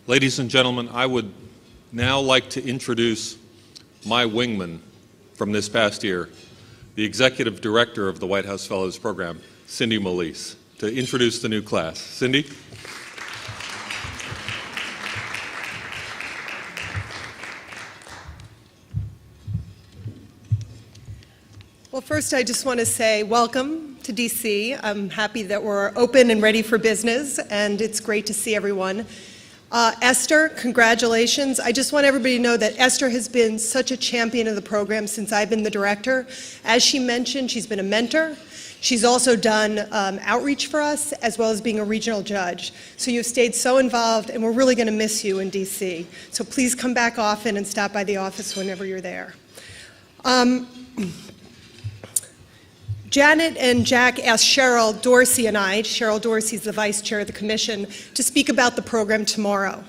Ladies and gentlemen, I would now like to introduce my wingman from this past year, the Executive Director of the White House Fellows Program, Cindy Molise, to introduce the new class. Cindy? Well, first I just want to say welcome to DC. I'm happy that we're open and ready for business, and it's great to see everyone. Esther, congratulations. I just want everybody to know that Esther has been such a champion of the program since I've been the director. As she mentioned, she's been a mentor. She's also done outreach for us, as well as being a regional judge. So you've stayed so involved, and we're really going to miss you in DC. So please come back often and stop by the office whenever you're there. Janet and Jack asked Cheryl Dorsey and I, Cheryl Dorsey is the vice chair of the commission, to speak about the program tomorrow.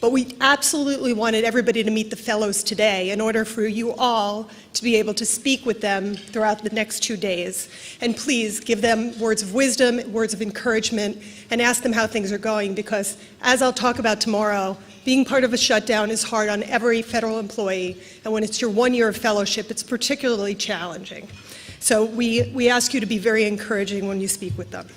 But we absolutely wanted everybody to meet the fellows today in order for you all to be able to speak with them throughout the next 2 days. And please give them words of wisdom, words of encouragement, and ask them how things are going, because as I'll talk about tomorrow, being part of a shutdown is hard on every federal employee, and when it's your 1 year of fellowship, it's particularly challenging. So we ask you to be very encouraging when you speak with them.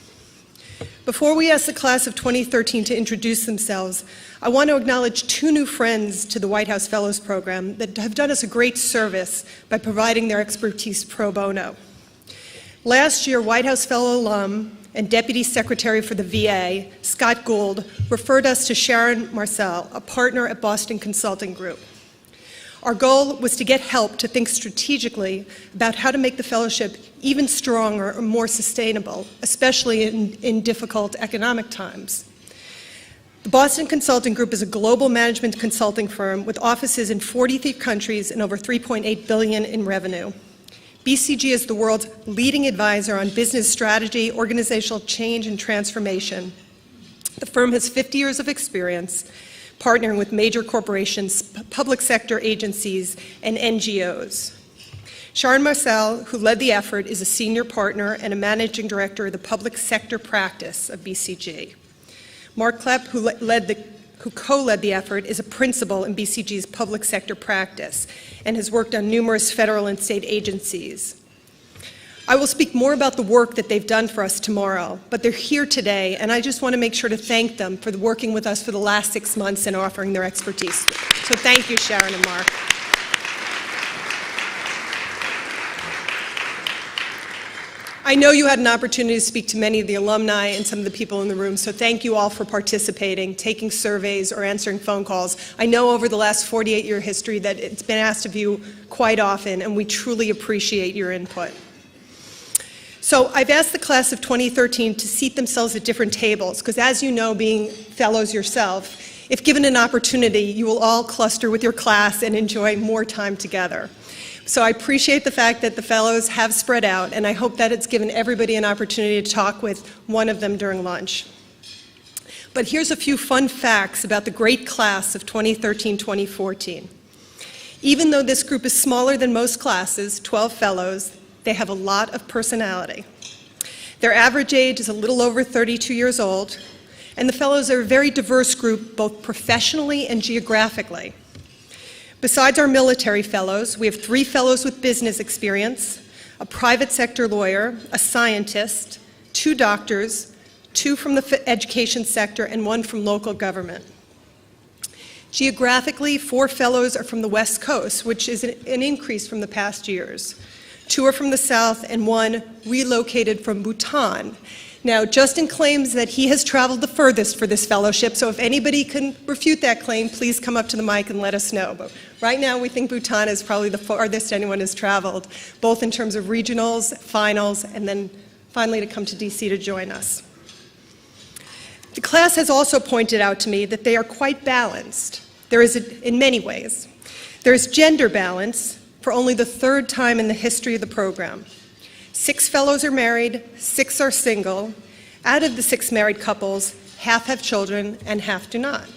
Before we ask the class of 2013 to introduce themselves, I want to acknowledge 2 new friends to the White House Fellows Program that have done us a great service by providing their expertise pro bono. Last year, White House Fellow alum and Deputy Secretary for the VA, Scott Gould, referred us to Sharon Marcel, a partner at Boston Consulting Group. Our goal was to get help to think strategically about how to make the fellowship even stronger or more sustainable, especially in difficult economic times. The Boston Consulting Group is a global management consulting firm with offices in 43 countries and over $3.8 billion in revenue. BCG is the world's leading advisor on business strategy, organizational change, and transformation. The firm has 50 years of experience partnering with major corporations, public sector agencies, and NGOs. Sharon Marcel, who led the effort, is a senior partner and a managing director of the public sector practice of BCG. Mark Klepp, who co-led the effort, is a principal in BCG's public sector practice and has worked on numerous federal and state agencies. I will speak more about the work that they've done for us tomorrow, but they're here today, and I just want to make sure to thank them for working with us for the last 6 months and offering their expertise. So thank you, Sharon and Mark. I know you had an opportunity to speak to many of the alumni and some of the people in the room, so thank you all for participating, taking surveys, or answering phone calls. I know over the last 48-year history that it's been asked of you quite often, and we truly appreciate your input. So I've asked the class of 2013 to seat themselves at different tables, because as you know, being fellows yourself, if given an opportunity, you will all cluster with your class and enjoy more time together. So I appreciate the fact that the fellows have spread out, and I hope that it's given everybody an opportunity to talk with one of them during lunch. But here's a few fun facts about the great class of 2013-2014. Even though this group is smaller than most classes, 12 fellows, they have a lot of personality. Their average age is a little over 32 years old, and the fellows are a very diverse group, both professionally and geographically. Besides our military fellows, we have 3 fellows with business experience, a private sector lawyer, a scientist, 2 doctors, 2 from the education sector, and 1 from local government. Geographically, 4 fellows are from the West Coast, which is an increase from the past years. 2 are from the South, and 1 relocated from Bhutan. Now, Justin claims that he has traveled the furthest for this fellowship, so if anybody can refute that claim, please come up to the mic and let us know. But right now, we think Bhutan is probably the farthest anyone has traveled, both in terms of regionals, finals, and then finally to come to DC to join us. The class has also pointed out to me that they are quite balanced. There is, in many ways. There is gender balance for only the 3rd time in the history of the program. 6 fellows are married, 6 are single. Out of the 6 married couples, half have children and half do not.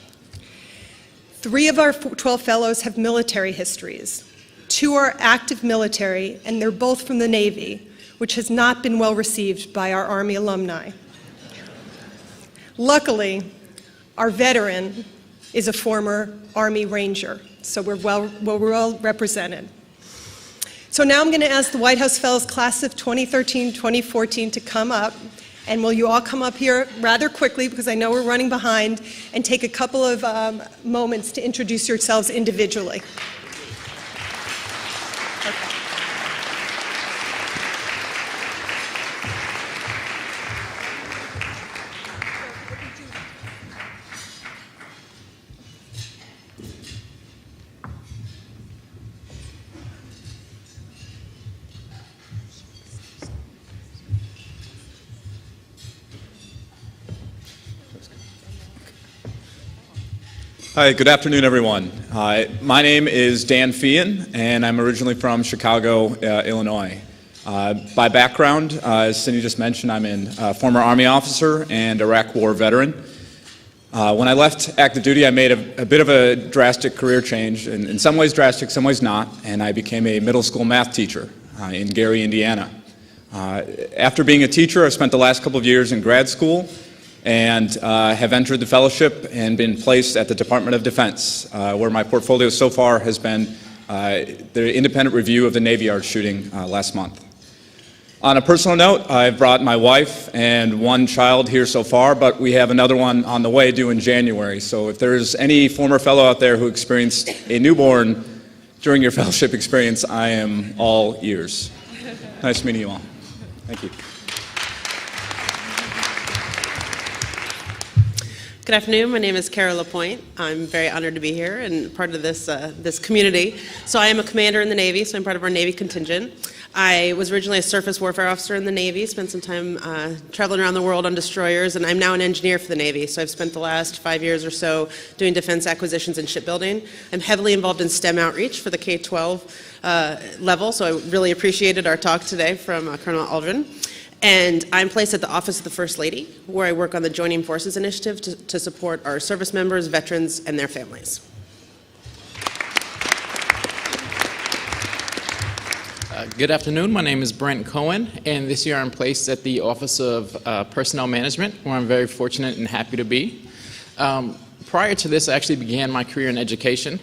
3 of our 12 fellows have military histories. 2 are active military, and they're both from the Navy, which has not been well received by our Army alumni. Luckily, our veteran is a former Army Ranger, so we're well represented. So now I'm going to ask the White House Fellows Class of 2013-2014 to come up, and will you all come up here rather quickly because I know we're running behind, and take a couple of moments to introduce yourselves individually. Okay. Hi, good afternoon, everyone. My name is Dan Feehan, and I'm originally from Chicago, Illinois. By background, as Cindy just mentioned, I'm a former Army officer and Iraq War veteran. When I left active duty, I made a bit of a drastic career change, and in some ways drastic, some ways not, and I became a middle school math teacher in Gary, Indiana. After being a teacher, I've spent the last couple of years in grad school and have entered the fellowship and been placed at the Department of Defense, where my portfolio so far has been the independent review of the Navy Yard shooting last month. On a personal note, I've brought my wife and one child here so far, but we have another one on the way due in January. So if there's any former fellow out there who experienced a newborn during your fellowship experience, I am all ears. Nice meeting you all. Thank you. Good afternoon. My name is Carol Lapointe. I'm very honored to be here and part of this community. So I am a commander in the Navy, so I'm part of our Navy contingent. I was originally a surface warfare officer in the Navy, spent some time traveling around the world on destroyers, and I'm now an engineer for the Navy. So I've spent the last 5 years or so doing defense acquisitions and shipbuilding. I'm heavily involved in STEM outreach for the K-12 level, so I really appreciated our talk today from Colonel Aldrin. And I'm placed at the Office of the First Lady, where I work on the Joining Forces Initiative to support our service members, veterans, and their families. Good afternoon. My name is Brent Cohen, and this year I'm placed at the Office of Personnel Management, where I'm very fortunate and happy to be. Prior to this, I actually began my career in education,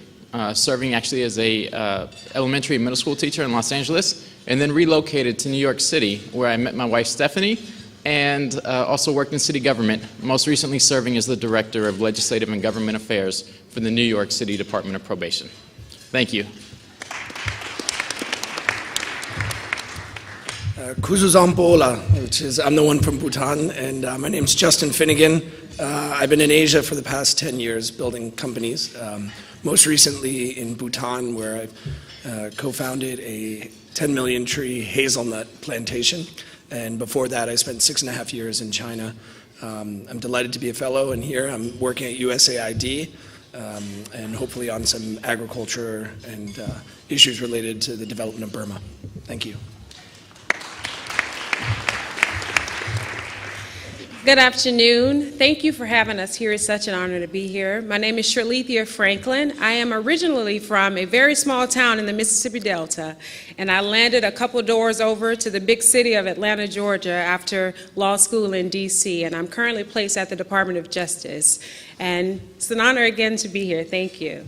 serving actually as a elementary and middle school teacher in Los Angeles, and then relocated to New York City, where I met my wife Stephanie, and also worked in city government, most recently serving as the Director of Legislative and Government Affairs for the New York City Department of Probation. Thank you. Kuzuzampola, which is, I'm the one from Bhutan, and my name's Justin Finnegan. I've been in Asia for the past 10 years building companies, most recently in Bhutan, where I co-founded a 10 million tree hazelnut plantation, and before that I spent 6.5 years in China. I'm delighted to be a fellow, and here I'm working at USAID and hopefully on some agriculture and issues related to the development of Burma. Thank you. Good afternoon. Thank you for having us here. It's such an honor to be here. My name is Shirlethia Franklin. I am originally from a very small town in the Mississippi Delta, and I landed a couple doors over to the big city of Atlanta, Georgia after law school in D.C., and I'm currently placed at the Department of Justice. And it's an honor again to be here. Thank you.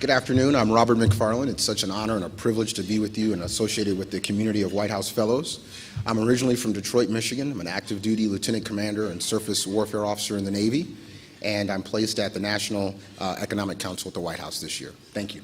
Good afternoon. I'm Robert McFarland. It's such an honor and a privilege to be with you and associated with the community of White House Fellows. I'm originally from Detroit, Michigan. I'm an active duty lieutenant commander and surface warfare officer in the Navy, and I'm placed at the National Economic Council at the White House this year. Thank you.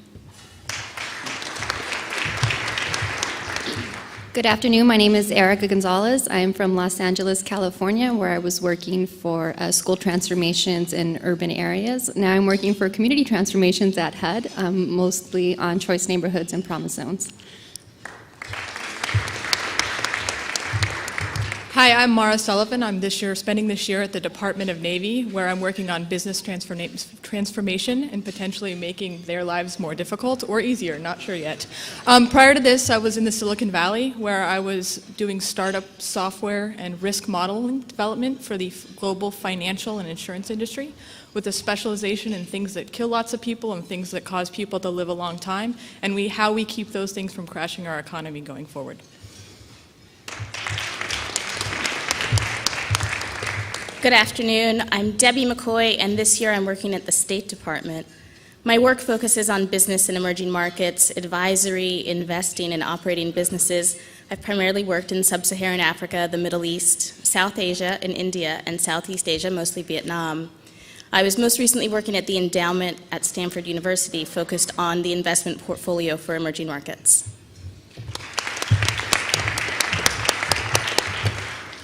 Good afternoon. My name is Erica Gonzalez. I am from Los Angeles, California, where I was working for school transformations in urban areas. Now I'm working for community transformations at HUD, mostly on choice neighborhoods and promise zones. Hi, I'm Mara Sullivan. I'm spending this year at the Department of Navy, where I'm working on business transformation and potentially making their lives more difficult or easier, not sure yet. Prior to this, I was in the Silicon Valley, where I was doing startup software and risk modeling development for the global financial and insurance industry, with a specialization in things that kill lots of people and things that cause people to live a long time, and how we keep those things from crashing our economy going forward. Good afternoon. I'm Debbie McCoy, and this year I'm working at the State Department. My work focuses on business in emerging markets, advisory, investing, and operating businesses. I've primarily worked in sub-Saharan Africa, the Middle East, South Asia, and India, and Southeast Asia, mostly Vietnam. I was most recently working at the endowment at Stanford University, focused on the investment portfolio for emerging markets.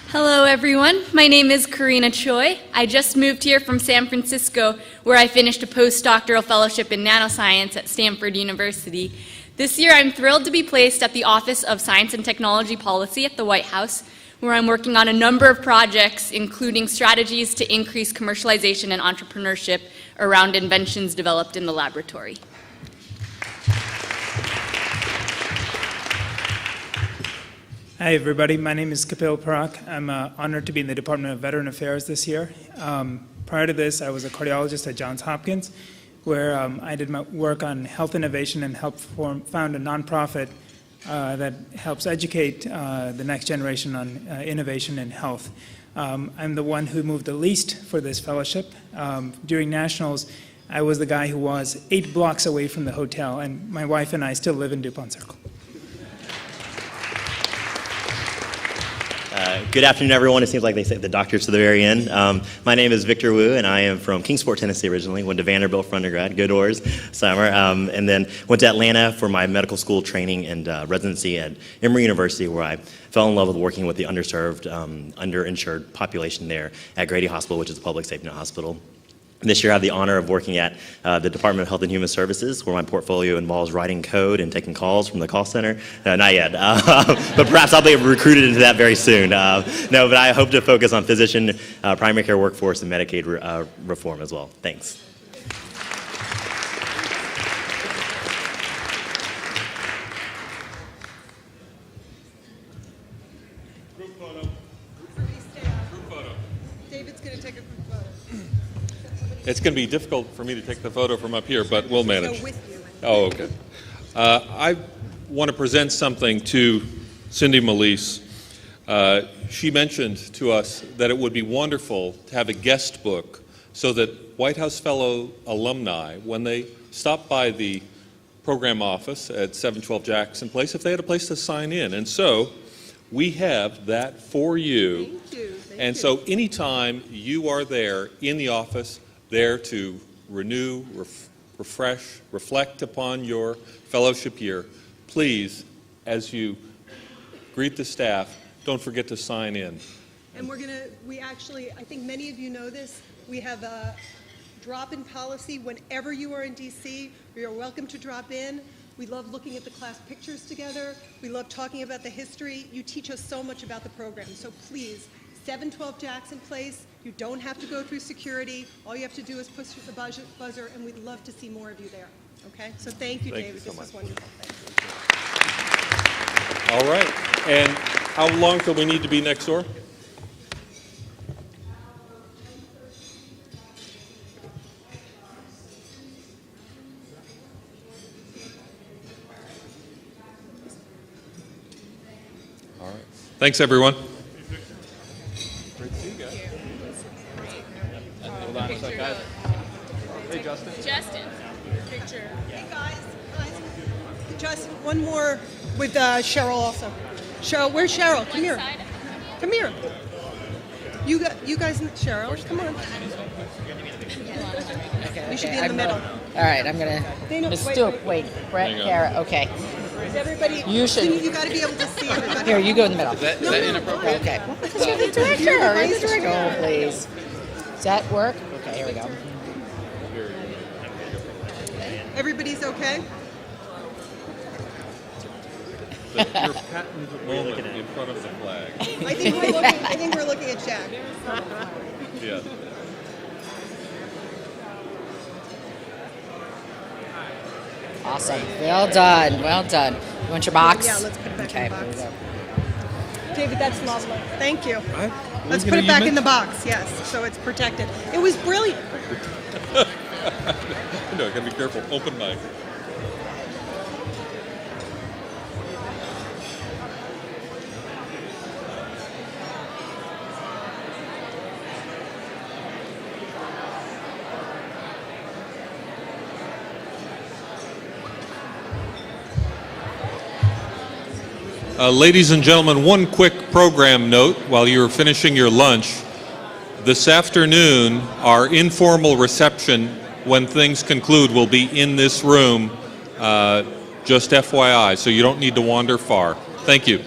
Hello, everyone. My name is Karina Choi. I just moved here from San Francisco, where I finished a postdoctoral fellowship in nanoscience at Stanford University. This year, I'm thrilled to be placed at the Office of Science and Technology Policy at the White House, where I'm working on a number of projects, including strategies to increase commercialization and entrepreneurship around inventions developed in the laboratory. Hi, everybody. My name is Kapil Parak. I'm honored to be in the Department of Veteran Affairs this year. Prior to this, I was a cardiologist at Johns Hopkins, where I did my work on health innovation and helped found a nonprofit that helps educate the next generation on innovation in health. I'm the one who moved the least for this fellowship. During nationals, I was the guy who was 8 blocks away from the hotel, and my wife and I still live in DuPont Circle. Good afternoon, everyone. It seems like they saved the doctors to the very end. My name is Victor Wu, and I am from Kingsport, Tennessee originally. Went to Vanderbilt for undergrad, good doors, summer, and then went to Atlanta for my medical school training and residency at Emory University, where I fell in love with working with the underserved, underinsured population there at Grady Hospital, which is a public safety net hospital. This year I have the honor of working at the Department of Health and Human Services, where my portfolio involves writing code and taking calls from the call center. Not yet, but perhaps I'll be recruited into that very soon. No, but I hope to focus on physician, primary care workforce, and Medicaid reform as well. Thanks. Group photo. David's going to take a group photo. It's going to be difficult for me to take the photo from up here, but we'll manage. So with you. Oh, okay. I want to present something to Cindy Melise. She mentioned to us that it would be wonderful to have a guest book so that White House Fellow alumni, when they stop by the program office at 712 Jackson Place, if they had a place to sign in. And so we have that for you. Thank you. And so anytime you are there in the office, there to renew, refresh, reflect upon your fellowship year, please, as you greet the staff, don't forget to sign in. And we actually, I think many of you know this, we have a drop-in policy. Whenever you are in DC, you are welcome to drop in. We love looking at the class pictures together. We love talking about the history. You teach us so much about the program. So please, 712 Jackson Place, you don't have to go through security. All you have to do is push the buzzer, and we'd love to see more of you there. Okay? So thank you, David. So this much. was wonderful. Thank you. All right. And how long till we need to be next door? All right. Thanks, everyone. Great to see you guys. Hold on a sec, guys. Hey, Justin. Justin. Picture. Hey, guys. Justin, one more with Cheryl also. Cheryl, where's Cheryl? Come here. Come here. You guys, Cheryl, come on. Okay, You should be in the middle. All right, I'm gonna. Miss Stewart, wait, Brett, Kara, okay. Is everybody? You should. You got to be able to see everybody. Here, you go in the middle. Is that inappropriate? Okay. Because you're the director. You're the director. Go, please. Does that work? Okay, here we go. Everybody's okay? Your patent moment in front of the flag. I think we're looking at Jack. Yeah. Awesome. Well done. Well done. You want your box? Yeah, let's put it back okay, in the here we box. go. David, that's lovely. Thank you. Right. Let's put it back in the box, yes, so it's protected. It was brilliant. No, gotta be careful. Open mic. Ladies and gentlemen, one quick program note while you're finishing your lunch. This afternoon, our informal reception, when things conclude, will be in this room, just FYI, so you don't need to wander far. Thank you.